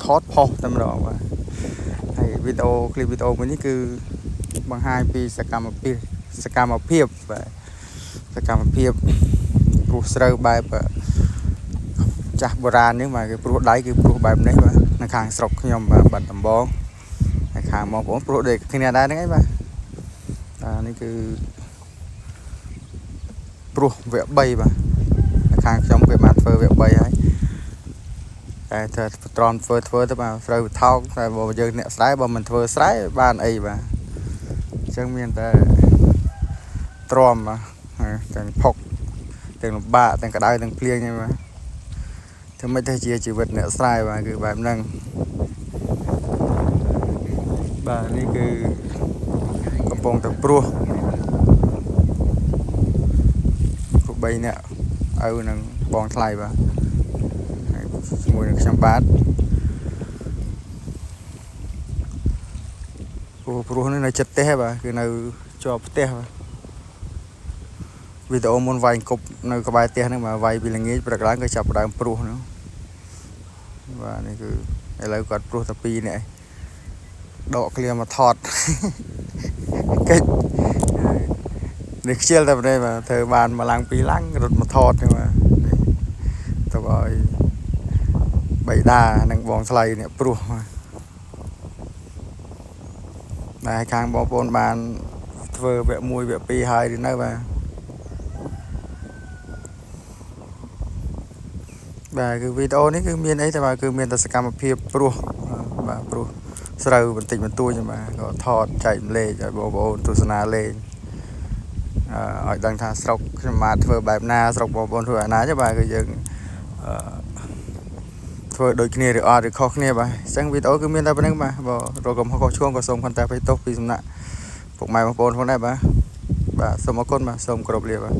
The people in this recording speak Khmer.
ថតផុសតែម្ដងបាទហើយវីដេអូคลิปវីដេអូមួយនេះគឺបង្ហាញពីសកម្មភាពបាទសកម្មភាពព្រោះស្រូវបែបចាស់បុរាណនេះបាទគឺព្រោះដៃគឺព្រោះបែបនេះបាទនៅខាងស្រុកខ្ញុំបាទបាត់ដំបងហើយខាងបងប្អូនព្រោះដូចគ្នាដែរហ្នឹងឯងបាទនេះគឺព្រោះវគ្គ3បាទខាងខ្ញុំគេបានធ្វើវគ្គ3ហើយតែត្រូវត្រង់ធ្វើទៅបាទត្រូវថោកតែបើយើងអ្នកស្រែបើមិនធ្វើស្រែបានអីបាទអញ្ចឹងមានតែទ្រាំបាទទាំងផុកទាំងលំបាកទាំងក្តៅទាំងភ្លៀងហ្នឹងបាទធ្វើមិនទៅជាជីវិតអ្នកស្រែបាទគឺបែបហ្នឹងបាទនេះគឺកំពុងតែព្រោះ3នាក់ឪនឹងបងថ្លៃបាទជាមួយនឹងខ្ញុំបាទព្រោះនេះនៅចិត្តផ្ទះបាទគឺនៅជាប់ផ្ទះបាទវីដេអូមុនវាយគប់នៅក្បែរផ្ទះហ្នឹងបាទវាយពីល្ងាចព្រឹកឡើងក៏ចាប់ដើមព្រោះហ្នឹងបាទនេះគឺឥឡូវគាត់ព្រោះតែ2នាក់ដកឃ្លាមកថតកិច្ចនេះខ្ជិលតែប៉ុណ្ណេះបាទធ្វើបានមកឡើង2ឡាំងរត់មកថតហ្នឹងបាទទៅឲ្យបៃតានិងបងថ្លៃអ្នកព្រោះបាទខាងបងប្អូនបានធ្វើវគ្គ1វគ្គ2ហើយឬនៅបាទគឺវីដេអូនេះគឺមានអីតែបាទគឺមានតែសកម្មភាពព្រោះបាទព្រោះស្រូវបន្តិចបន្តួចបាទក៏ថតចែកម្លែកឲ្យបងប្អូនទស្សនាលេងឲ្យដឹងថាស្រុកខ្ញុំបាទធ្វើបែបណាស្រុកបងប្អូនធ្វើអាណាទេបាទគឺយើងធ្វើដូចគ្នាឬអត់ឬខុសគ្នាបាទអញ្ចឹងវីដេអូគឺមានតែប៉ុណ្្នឹងបាទបើរកកំហុសខុសឆ្គងក៏សូមខន្តីអភ័យទោសពីសំណាក់ពុកម៉ែបងប្អូនផងដែរបាទសូមអរគុណបាទសូមគោរពលាបាទ